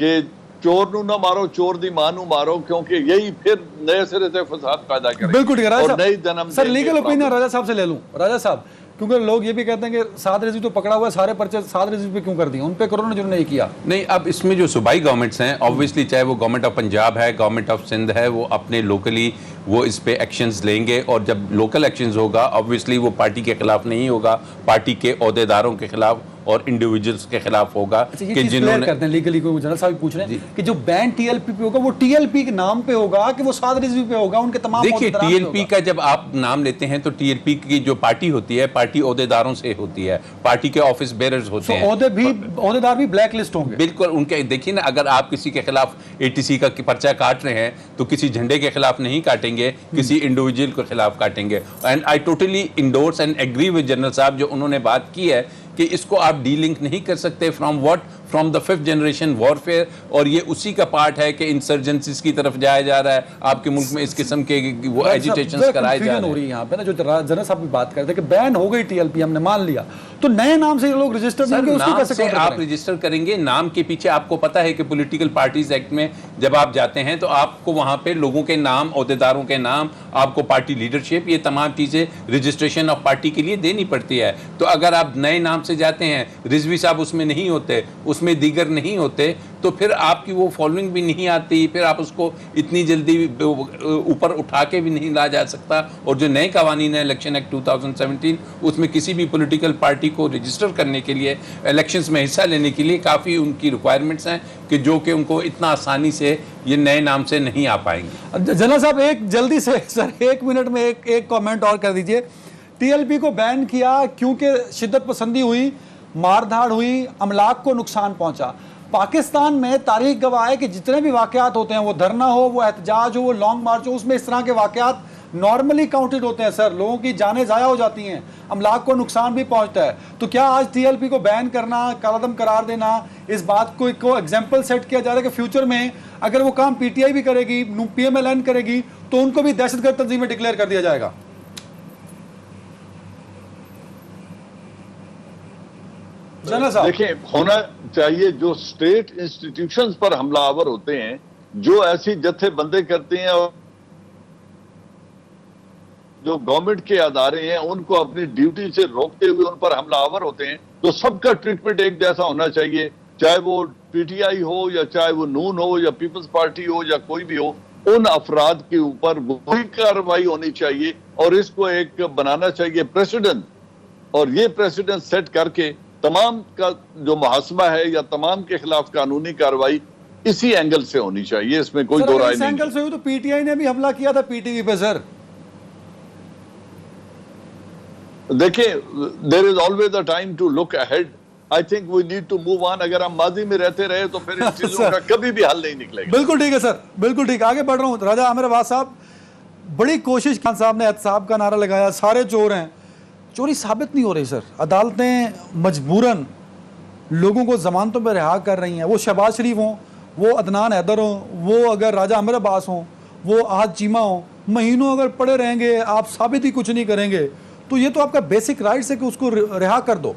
Speaker 2: कि चोर नू ना मारो, चोर दी मां नू मारो, क्योंकि यही फिर नए सिरे से फसाद पैदा करेगा।
Speaker 1: बिल्कुल ठीक है राजा साहब। Sir legal opinion
Speaker 2: problem.
Speaker 1: राजा साहब से ले लूं। राजा साहब, क्योंकि लोग ये भी कहते हैं कि साद रिजवी तो पकड़ा हुआ है, सारे पर्चे साद रिजवी पे क्यों कर दिए, उन पे करो ना जिन्होंने ये किया।
Speaker 3: नहीं, अब इसमें जो सूबाई गवर्नमेंट्स हैं, ऑब्वियसली चाहे वो गवर्नमेंट ऑफ पंजाब है, गवर्नमेंट ऑफ सिंध है, वो अपने लोकली वो इस पे एक्शंस लेंगे, और जब लोकल एक्शंस होगा ऑब्वियसली वो पार्टी के खिलाफ नहीं होगा, पार्टी के ओहदेदारों के खिलाफ और इंडिविजुअल्स के खिलाफ होगा।
Speaker 1: अच्छा, कि जिन्होंने करते हैं लीगली, कोई जनरल साहब पूछ रहे हैं कि जो बैन TLP पे होगा वो TLP के नाम पे होगा कि वो साद रिजवी पे होगा, उनके तमाम
Speaker 3: देखिए TLP का जब आप नाम लेते हैं तो TLP की जो पार्टी होती है, पार्टी ओहदेदारों से होती है, पार्टी के ऑफिस बेरर्स होते हैं,
Speaker 1: ओहदेदार भी ब्लैक लिस्ट होंगे।
Speaker 3: बिल्कुल उनके। देखिए ना, अगर आप किसी के खिलाफ ATC का पर्चा काट रहे हैं तो किसी झंडे के खिलाफ नहीं काटेंगे, किसी इंडिविजुअल के खिलाफ काटेंगे। And I totally endorse and agree with general साहब जो उन्होंने बात की है कि इसको आप डी लिंक नहीं कर सकते from the 5th generation warfare, और ये उसी का पार्ट है कि इंसर्जेंसीज की तरफ जाया जा रहा है आपके मुल्क में, इस किस्म के वो एजिटेशंस कराए जा रहे हैं।
Speaker 1: यहाँ पे ना जो जनरल साहब भी बात करते हैं कि बैन हो गई TLP, हमने मान लिया, तो नए नाम से लोग रजिस्टर
Speaker 3: सर,
Speaker 1: उसको
Speaker 3: नाम
Speaker 1: कैसे
Speaker 3: से आप रजिस्टर करेंगे? नाम के पीछे आपको पता है कि पॉलिटिकल पार्टीज एक्ट में जब आप जाते हैं तो आपको वहां पे लोगों के नाम, ओहदेदारों के नाम, आपको पार्टी लीडरशिप, ये तमाम चीजें रजिस्ट्रेशन ऑफ पार्टी के लिए देनी पड़ती है। तो अगर आप नए नाम से जाते हैं, रिजवी साहब उसमें नहीं होते, उसमें दीगर नहीं होते, तो फिर आपकी वो फॉलोइंग भी नहीं आती, फिर आप उसको इतनी जल्दी ऊपर उठा के भी नहीं ला जा सकता। और जो नए कवानीन है इलेक्शन एक्ट 2017, उसमें किसी भी पॉलिटिकल पार्टी को रजिस्टर करने के लिए, इलेक्शंस में हिस्सा लेने के लिए काफ़ी उनकी रिक्वायरमेंट्स हैं कि जो कि उनको इतना आसानी से ये नए नाम से नहीं आ पाएंगे।
Speaker 1: जनरल साहब एक जल्दी से सर 1 मिनट में एक कमेंट और कर दीजिए। TLP को बैन किया क्योंकि शिद्दत पसंदी हुई, मारधाड़ हुई, अमलाक को नुकसान पहुंचा। पाकिस्तान में तारीख गवाह है कि जितने भी वाकयात होते हैं, वो धरना हो, वो एहतजाज हो, वो लॉन्ग मार्च हो, उसमें इस तरह के वाकयात नॉर्मली काउंटेड होते हैं सर, लोगों की जानें ज़ाया हो जाती हैं, अमलाक को नुकसान भी पहुंचता है। तो क्या आज TLP को बैन करना, कालादम करार देना, इस बात को एग्जाम्पल सेट किया जा रहा है कि फ्यूचर में अगर वो काम PTI भी करेगी, PMLN करेगी, तो उनको भी दहशतगर्द तंजीमें डिक्लेयर कर दिया जाएगा?
Speaker 2: देखिए, होना चाहिए जो स्टेट इंस्टीट्यूशंस पर हमलावर होते हैं, जो ऐसी जत्थेबंदी करते हैं और जो गवर्नमेंट के अदारे हैं उनको अपनी ड्यूटी से रोकते हुए उन पर हमलावर होते हैं, तो सबका ट्रीटमेंट एक जैसा होना चाहिए, चाहे वो PTI हो या चाहे वो नून हो या पीपल्स पार्टी हो या कोई भी हो। उन अफराद के ऊपर वही कार्रवाई होनी चाहिए और इसको एक बनाना चाहिए प्रेसिडेंट, और ये प्रेसिडेंट सेट करके तमाम का जो मुहासबा है या तमाम के खिलाफ कानूनी कार्रवाई इसी एंगल से होनी चाहिए, इसमें कोई दो राय नहीं।
Speaker 1: एंगल से हुई तो PTI ने भी हमला किया था PTV पे सर,
Speaker 2: देखिए, there is always a time to look ahead. I think we need to move on. अगर हम माजी में रहते रहे तो फिर इन चीजों का कभी भी हल नहीं निकलेगा।
Speaker 1: बिल्कुल ठीक है सर, बिल्कुल ठीक। आगे बढ़ रहा हूँ। राजा आमिर अब्बास साहब, बड़ी कोशिश खान साहब ने एहतसाब का नारा लगाया, सारे चोर हैं, चोरी साबित नहीं हो रही सर। अदालतें मजबूरन लोगों को जमानतों पर रिहा कर रही हैं। वो शहबाज शरीफ हों, वो अदनान हैदर हों, वो अगर राजा आमिर अब्बास हों, वो आज चीमा हों, महीनों अगर पड़े रहेंगे, आप साबित ही कुछ नहीं करेंगे, तो ये तो आपका बेसिक राइट्स है कि उसको रिहा कर दो,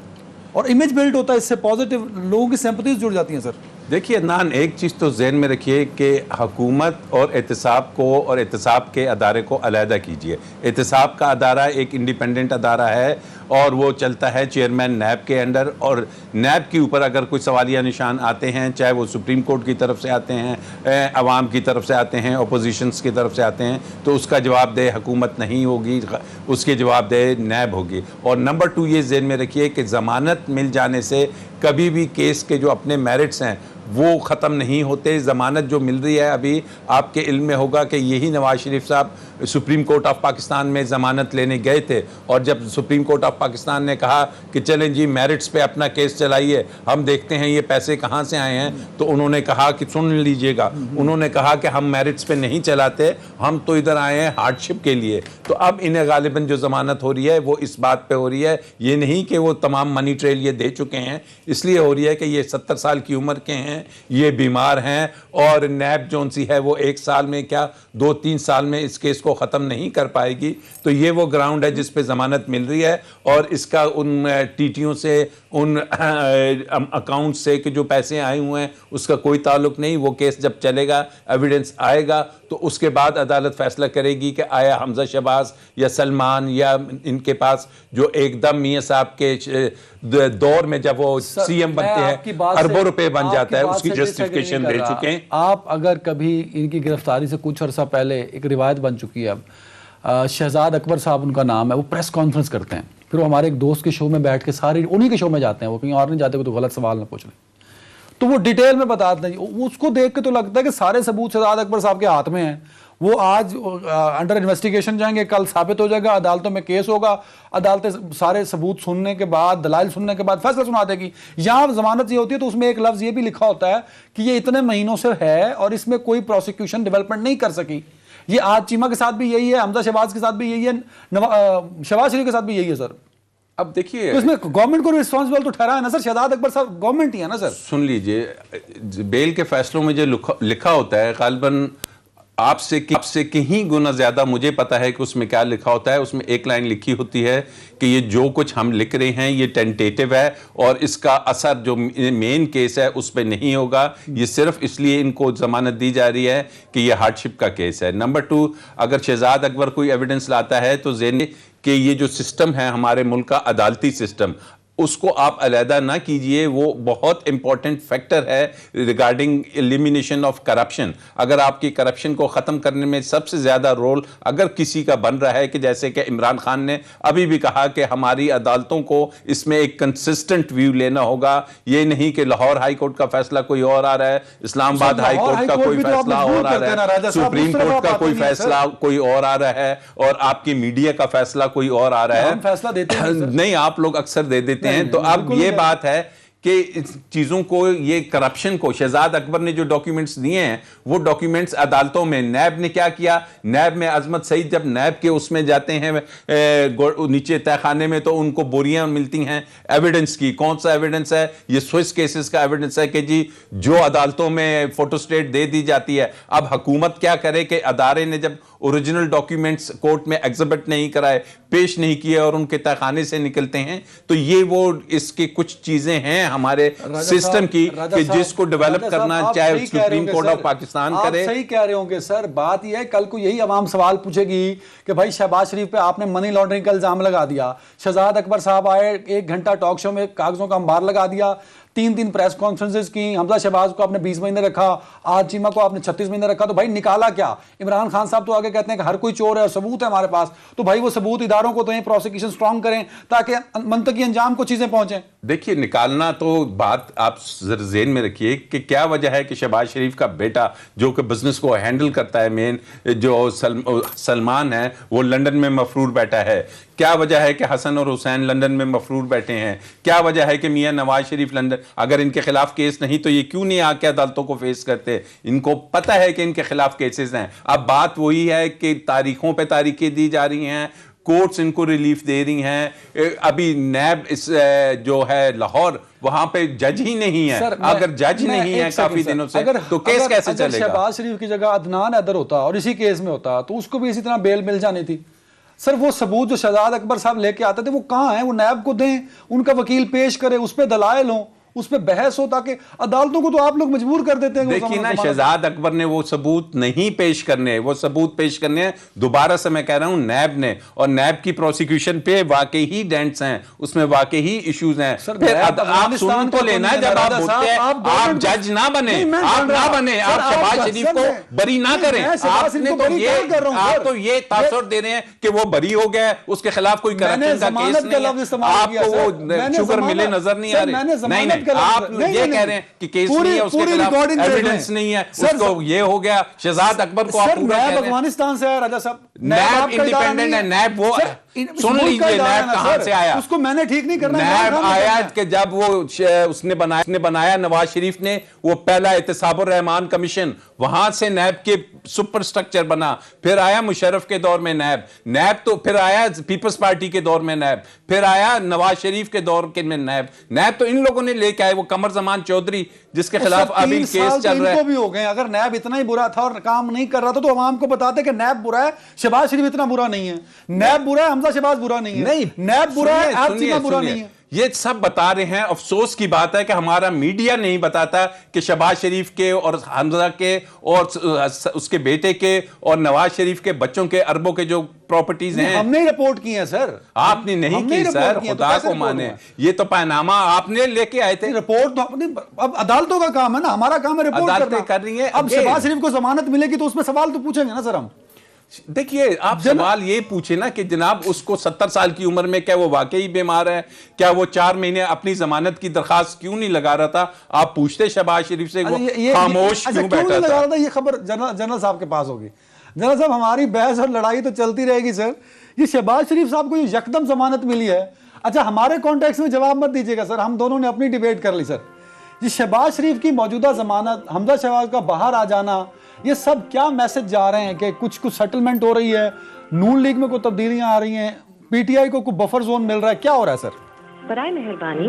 Speaker 1: और इमेज बिल्ड होता है, इससे पॉजिटिव लोगों की सिंपैथीज जुड़ जाती हैं सर।
Speaker 3: देखिए अदनान, एक चीज़ तो ज़हन में रखिए कि हुकूमत और एहतसाब को और एहतसाब के अदारे को अलहदा कीजिए। एहतसाब का अदारा एक इंडिपेंडेंट अदारा है और वो चलता है चेयरमैन नैब के अंडर, और नैब के ऊपर अगर कोई सवालिया निशान आते हैं, चाहे वो सुप्रीम कोर्ट की तरफ से आते हैं, अवाम की तरफ से आते हैं, अपोजिशंस की तरफ से आते हैं, तो उसका जवाबदेह हुकूमत नहीं होगी, उसके जवाबदेह नैब होगी। और नंबर 2 ये ज़हन में रखिए कि ज़मानत मिल जाने से कभी भी केस के जो अपने मेरिट्स हैं वो ख़त्म नहीं होते। ज़मानत जो मिल रही है, अभी आपके इल्म में होगा कि यही नवाज शरीफ साहब सुप्रीम कोर्ट ऑफ पाकिस्तान में ज़मानत लेने गए थे, और जब सुप्रीम कोर्ट ऑफ पाकिस्तान ने कहा कि चलें जी मेरिट्स पे अपना केस चलाइए, हम देखते हैं ये पैसे कहाँ से आए हैं, तो उन्होंने कहा कि सुन लीजिएगा, उन्होंने कहा कि हम मेरिट्स पे नहीं चलाते, हम तो इधर आए हैं हार्डशिप के लिए। तो अब इन्हें गालिबन जो ज़मानत हो रही है वो इस बात पे हो रही है, ये नहीं कि वो तमाम मनी ट्रेल ये दे चुके हैं, इसलिए हो रही है कि ये 70 साल की उम्र के हैं, ये बीमार हैं, और नैब जोन सी है वो 1 साल में क्या 2-3 साल में इस केस को ख़त्म नहीं कर पाएगी। तो ये वो ग्राउंड है जिस पे ज़मानत मिल रही है, और इसका उन टीटियों से, उन अकाउंट से कि जो पैसे आए हुए हैं उसका कोई ताल्लुक नहीं। वो केस जब चलेगा, एविडेंस आएगा, तो उसके बाद अदालत फैसला करेगी कि आया हमजा शहबाज या सलमान या इनके पास जो एकदम मियां साहब के दौर में जब वो सीएम बनते हैं अरबों रुपए बन जाता है, उसकी जस्टिफिकेशन दे चुके हैं।
Speaker 1: आप अगर कभी इनकी गिरफ्तारी से कुछ अर्सा पहले एक रिवायत बन चुकी है, अब शहजाद अकबर साहब उनका नाम है, वो प्रेस कॉन्फ्रेंस करते हैं, फिर वो हमारे एक दोस्त के शो में बैठ के सारी उन्हीं के शो में जाते हैं, वो कहीं और नहीं जाते, तो गलत सवाल ना पूछ लें, तो वो डिटेल में बताते हैं। उसको देख के तो लगता है कि सारे सबूत शहजाद अकबर साहब के हाथ में हैं। वो आज अंडर इन्वेस्टिगेशन जाएंगे, कल साबित हो जाएगा, अदालतों में केस होगा, अदालतें सारे सबूत सुनने के बाद, दलाइल सुनने के बाद फैसला सुना देगी। यहाँ जमानत ये होती है तो उसमें एक लफ्ज़ ये भी लिखा होता है कि ये इतने महीनों से है और इसमें कोई प्रोसिक्यूशन डेवलपमेंट नहीं कर सकी। ये आज चीमा के साथ भी यही है, हमजा शहबाज के साथ भी यही है, शहबाज शरीफ के साथ भी यही है सर।
Speaker 3: अब देखिए,
Speaker 1: तो इसमें गवर्नमेंट को रिस्पॉन्सिबल तो ठहरा है ना सर, शहजाद अकबर साहब गवर्नमेंट ही है ना सर।
Speaker 3: सुन लीजिए, बेल के फैसलों में जो लिखा होता है, गालिबन आपसे कहीं गुना ज्यादा मुझे पता है कि उसमें क्या लिखा होता है। उसमें एक लाइन लिखी होती है कि ये जो कुछ हम लिख रहे हैं ये टेंटेटिव है और इसका असर जो मेन केस है उस पर नहीं होगा, ये सिर्फ इसलिए इनको जमानत दी जा रही है कि ये हार्डशिप का केस है। नंबर 2, अगर शहजाद अकबर कोई एविडेंस लाता है तो ज़ेन कि ये जो सिस्टम है हमारे मुल्क का अदालती सिस्टम, उसको आप अलहदा ना कीजिए, वो बहुत इंपॉर्टेंट फैक्टर है रिगार्डिंग एलिमिनेशन ऑफ करप्शन। अगर आपकी करप्शन को ख़त्म करने में सबसे ज़्यादा रोल अगर किसी का बन रहा है, कि जैसे कि इमरान खान ने अभी भी कहा कि हमारी अदालतों को इसमें एक कंसिस्टेंट व्यू लेना होगा, ये नहीं कि लाहौर हाई कोर्ट का फैसला कोई और आ रहा है, इस्लामाबाद हाई कोर्ट का कोई फैसला और आ रहा है, सुप्रीम कोर्ट का कोई फैसला कोई और आ रहा है, और आपकी मीडिया का फैसला कोई और आ रहा है।
Speaker 1: फैसला देते
Speaker 3: नहीं, आप लोग अक्सर दे देते हैं। तो अब ये बात है कि इस चीज़ों को, ये करप्शन को, शहजाद अकबर ने जो डॉक्यूमेंट्स दिए हैं वो डॉक्यूमेंट्स अदालतों में, नैब ने क्या किया, नैब में अजमत सईद जब नैब के उसमें जाते हैं नीचे तहखाने में, तो उनको बोरियां मिलती हैं एविडेंस की। कौन सा एविडेंस है? ये स्विस केसेस का एविडेंस है कि जी जो अदालतों में फोटोस्टेट दे दी जाती है। अब हुकूमत क्या करे कि अदारे ने जब ओरिजिनल डॉक्यूमेंट्स कोर्ट में एग्जिबिट नहीं कराए, पेश नहीं किए और उनके तहखाने से निकलते हैं, तो ये वो इसकी कुछ चीजें हैं हमारे सिस्टम की कि जिसको डेवलप करना चाहे सुप्रीम कोर्ट ऑफ पाकिस्तान करे।
Speaker 1: सही कह रहे होंगे सर। बात यह है, कल को यही अवाम सवाल पूछेगी कि भाई शहबाज शरीफ पे आपने मनी लॉन्ड्रिंग का इल्जाम लगा दिया, शहजाद अकबर साहब आए 1 घंटा टॉक शो में कागजों का अंबार लगा दिया, 3 प्रेस कॉन्फ्रेंसेस की, हमजा शहबाज को आपने 20 महीने रखा, आज चीमा को आपने 36 महीने रखा, तो भाई निकाला क्या? इमरान खान साहब तो आगे कहते हैं कि हर कोई चोर है और सबूत है हमारे पास, तो भाई वो सबूत इदारों को दें, प्रोसिक्यूशन स्ट्रांग करें ताकि मंतकी अंजाम को चीजें पहुंचे।
Speaker 3: देखिए, निकालना तो बात आप ज़हन में रखिए कि क्या वजह है कि शहबाज शरीफ का बेटा जो कि बिजनेस को हैंडल करता है, मेन जो सलमान है, वो लंदन में मफरूर बैठा है। کیا وجہ ہے کہ حسن اور حسین لندن میں مفرور بیٹھے ہیں؟ کیا وجہ ہے کہ میاں نواز شریف لندن، اگر ان کے خلاف کیس نہیں تو یہ کیوں نہیں آ کے عدالتوں کو فیس کرتے؟ ان کو پتہ ہے کہ ان کے خلاف کیسز ہیں. اب بات وہی ہے کہ تاریخوں پہ تاریخیں دی جا رہی ہیں، کورٹس ان کو ریلیف دے رہی ہیں. ابھی نیب جو ہے لاہور، وہاں پہ جج ہی نہیں ہے. اگر جج نہیں ہے کافی دنوں سے تو کیس کیسے چلے گا؟
Speaker 1: شہباز شریف کی جگہ عدنان حیدر ہوتا اور اسی کیس میں ہوتا تو اس کو بھی اسی طرح بیل مل جانی تھی. سر وہ ثبوت جو شہزاد اکبر صاحب لے کے آتے تھے وہ کہاں ہیں؟ وہ نیب کو دیں، ان کا وکیل پیش کرے، اس پہ دلائل ہوں، اس پہ بحث ہو، تاکہ عدالتوں کو تو آپ لوگ مجبور کر دیتے ہیں.
Speaker 3: دیکھیے نا، شہزاد اکبر نے وہ ثبوت نہیں پیش کرنے، وہ ثبوت پیش کرنے ہیں دوبارہ سے میں کہہ رہا ہوں نیب نے، اور نیب کی پروسیکیوشن پہ واقعی ہی ڈینٹس ہیں، اس میں واقعی ہی ایشوز ہیں. پھر آپ سن تو لینا جب آپ بولتے ہیں، آپ جج نہ بنے، آپ نہ بنے، آپ شہباز شریف کو بری نہ کریں. آپ تو یہ تاثر دے رہے ہیں کہ وہ بری ہو گیا، اس کے خلاف کوئی کرپشن کا کیس نہیں ہے، آپ کو وہ شوگر ملے نظر نہیں آ رہے. نہیں، آپ یہ کہہ رہے ہیں کہ کیس نہیں ہے، اس کے خلاف ایویڈنس نہیں ہے، اس کو یہ ہو گیا. شہزاد اکبر کو آپ پورا کہہ رہے ہیں
Speaker 1: افغانستان سے آیا راجہ صاحب،
Speaker 3: نیب انڈیپینڈنٹ ہے. نیب وہ سن لیجئے، نیب کہاں سے آیا؟
Speaker 1: اس کو میں نے ٹھیک نہیں کرنا.
Speaker 3: نیب آیا کہ جب وہ اس نے بنایا نواز شریف نے وہ پہلا احتساب الرحمان کمیشن، وہاں سے نیب کے سپر سٹرکچر بنا. پھر آیا مشرف کے دور میں نیب تو پھر آیا پیپلز پارٹی کے دور میں نیب، پھر آیا نواز شریف کے دور کے میں نیب تو ان لوگوں نے لے کے آئے. وہ قمر زمان چودھری جس کے خلاف ابھی کیس چل رہا ہے،
Speaker 1: بھی ہو گئے. اگر نیب اتنا ہی برا تھا اور کام نہیں کر رہا تھا تو عوام کو بتاتے کہ نیب برا ہے، شہباز شریف اتنا برا نہیں ہے. نیب برا ہے، حمزہ شہباز برا نہیں ہے. نیب برا ہے، آپ چیزیں برا نہیں ہے.
Speaker 3: یہ سب بتا رہے ہیں. افسوس کی بات ہے کہ ہمارا میڈیا نہیں بتاتا کہ شہباز شریف کے اور حمزہ کے اور اس کے بیٹے کے اور نواز شریف کے بچوں کے اربوں کے جو پراپرٹیز ہیں،
Speaker 1: ہم نے رپورٹ کی ہیں سر.
Speaker 3: آپ نے نہیں کی سر، خدا کو مانے. یہ تو پائنامہ آپ نے لے کے آئے تھے.
Speaker 1: رپورٹ تو اب عدالتوں کا کام ہے نا، ہمارا کام ہے رپورٹ کرنا.
Speaker 3: عدالتیں کر رہی ہیں.
Speaker 1: اب شہباز شریف کو ضمانت ملے گی تو اس میں سوال تو پوچھیں گے نا سر ہم.
Speaker 3: دیکھیے، آپ سوال یہ پوچھیں نا کہ جناب اس کو 70 سال کی عمر میں کیا وہ واقعی بیمار ہے؟ کیا وہ 4 مہینے اپنی ضمانت کی درخواست کیوں نہیں لگا رہا تھا؟ آپ پوچھتے شہباز شریف سے، وہ خاموش کیوں بیٹھا تھا؟
Speaker 1: یہ خبر جنرل صاحب کے پاس ہوگی. جنرل صاحب، ہماری بحث اور لڑائی تو چلتی رہے گی سر. یہ شہباز شریف صاحب کو یہ یکدم ضمانت ملی ہے. اچھا، ہمارے کانٹیکس میں جواب مت دیجیے گا سر، ہم دونوں نے اپنی ڈیبیٹ کر لی سر. یہ شہباز شریف کی موجودہ ضمانت، حمزہ شہباز کا باہر آ جانا، یہ سب کیا میسج جا رہے ہیں کہ کچھ سیٹلمنٹ ہو رہی ہے، نون لیگ میں کوئی تبدیلیاں آ رہی ہیں، پی ٹی آئی کو کوئی بفر زون مل رہا ہے، کیا ہو رہا ہے سر؟
Speaker 5: برائے مہربانی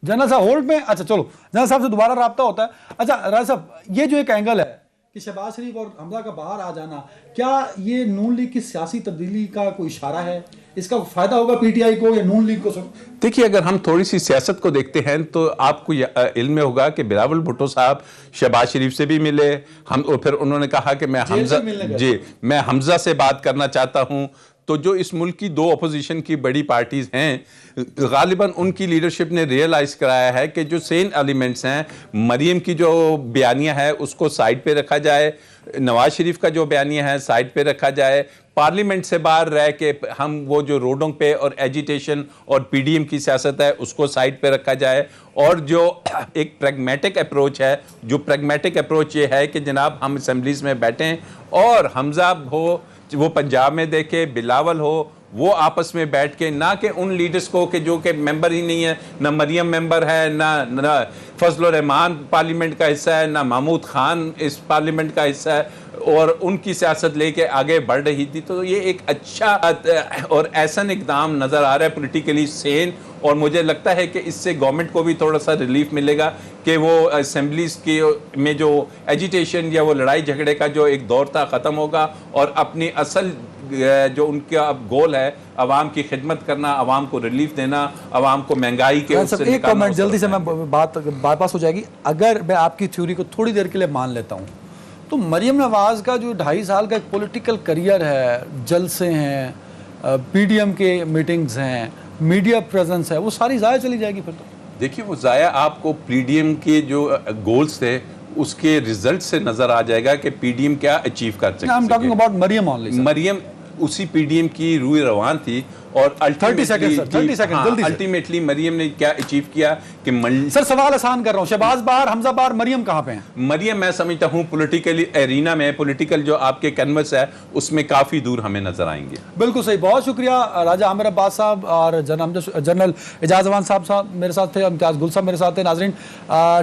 Speaker 1: جنرل صاحب ہولڈ میں. اچھا چلو، جنرل صاحب سے دوبارہ رابطہ ہوتا ہے. اچھا راجہ صاحب، یہ جو ایک اینگل ہے کہ شہباز شریف اور حمزہ کا باہر آ جانا، کیا یہ نون لیگ کی سیاسی تبدیلی کا کوئی اشارہ ہے؟ اس کا فائدہ ہوگا پی ٹی آئی کو یا نون لیگ کو؟
Speaker 3: دیکھیے، اگر ہم تھوڑی سی سیاست کو دیکھتے ہیں تو آپ کو علم میں ہوگا کہ بلاول بھٹو صاحب شہباز شریف سے بھی ملے، اور پھر انہوں نے کہا کہ میں حمزہ سے بات کرنا چاہتا ہوں. تو جو اس ملک کی 2 اپوزیشن کی بڑی پارٹیز ہیں، غالباً ان کی لیڈرشپ نے ریئلائز کرایا ہے کہ جو سین ایلیمنٹس ہیں، مریم کی جو بیانیہ ہے اس کو سائیڈ پہ رکھا جائے، نواز شریف کا جو بیانیہ ہے سائیڈ پہ رکھا جائے، پارلیمنٹ سے باہر رہ کے ہم وہ جو روڈوں پہ اور ایجیٹیشن اور پی ڈی ایم کی سیاست ہے اس کو سائیڈ پہ رکھا جائے. اور جو ایک پریگمیٹک اپروچ ہے، جو پریگمیٹک اپروچ یہ ہے کہ جناب ہم اسمبلیز میں بیٹھیں اور حمزہ ہو وہ پنجاب میں دیکھے، بلاول ہو وہ آپس میں بیٹھ کے، نہ کہ ان لیڈرز کو کہ جو کہ ممبر ہی نہیں ہے، نہ مریم ممبر ہے، نہ فضل الرحمان پارلیمنٹ کا حصہ ہے، نہ محمود خان اس پارلیمنٹ کا حصہ ہے، اور ان کی سیاست لے کے آگے بڑھ رہی تھی. تو یہ ایک اچھا اور ایسن اقدام نظر آ رہا ہے، پولیٹیکلی سین. اور مجھے لگتا ہے کہ اس سے گورنمنٹ کو بھی تھوڑا سا ریلیف ملے گا کہ وہ اسمبلیز کی میں جو ایجیٹیشن یا وہ لڑائی جھگڑے کا جو ایک دور تھا ختم ہوگا، اور اپنی اصل جو ان کا اب گول ہے عوام کی خدمت کرنا، عوام کو ریلیف دینا، عوام کو مہنگائی کے اس سے
Speaker 1: ایک کمنٹ جلدی سے، میں بات پاس ہو جائے گی. اگر میں آپ کی تھیوری کو تھوڑی دیر کے لیے مان لیتا ہوں تو مریم نواز کا جو 2.5 سال کا ایک پولیٹیکل کریئر ہے، جلسے ہیں، پی ڈی ایم کے میٹنگز ہیں، میڈیا پریزنس ہے، وہ ساری ضائع چلی جائے گی پھر تو.
Speaker 3: دیکھیے، وہ ضائع آپ کو پی ڈی ایم کے جو گولز تھے اس کے ریزلٹ سے نظر آ جائے گا کہ پی ڈی ایم کیا اچیو کر سکتے.
Speaker 1: I'm talking about Maryam only.
Speaker 3: مریم اسی پی ڈی ایم کی روح روان تھی، اور
Speaker 1: 30 seconds, sir, 30 seconds, جلدی سے.
Speaker 3: الٹیمیٹلی مریم نے کیا اچیو کیا کہ
Speaker 1: سر سوال آسان کر رہا ہوں، شہباز بار، حمزہ بار، مریم کہاں پہ ہیں؟
Speaker 3: مریم میں سمجھتا ہوں پولیٹیکل ایرینا میں، پولیٹیکل جو آپ کے کینوس ہے اس میں کافی دور ہمیں نظر آئیں گے.
Speaker 1: بالکل صحیح، بہت شکریہ راجہ عامر عباس صاحب اور جنرل اعجاز امان صاحب میرے ساتھ تھے، امتیاز گل صاحب میرے ساتھ تھے. ناظرین،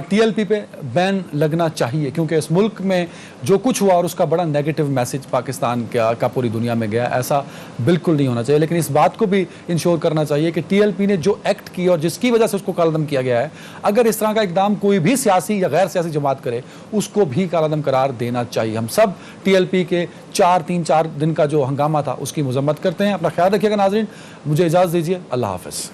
Speaker 1: ٹی ایل پی پہ بین لگنا چاہیے کیونکہ اس ملک میں جو کچھ ہوا اور اس کا بڑا نیگیٹو میسج پاکستان کا پوری دنیا میں گیا، ایسا بالکل نہیں ہونا چاہیے. لیکن اس بات کو بھی انشور کرنا چاہیے کہ ٹی ایل پی نے جو ایکٹ کیا اور جس کی وجہ سے اس کو کالعدم کیا گیا ہے، اگر اس طرح کا اقدام کوئی بھی سیاسی یا غیر سیاسی جماعت کرے اس کو بھی کالعدم قرار دینا چاہیے. ہم سب ٹی ایل پی کے 4 دن کا جو ہنگامہ تھا اس کی مذمت کرتے ہیں. اپنا خیال رکھیے گا ناظرین، مجھے اجازت دیجیے، اللہ حافظ.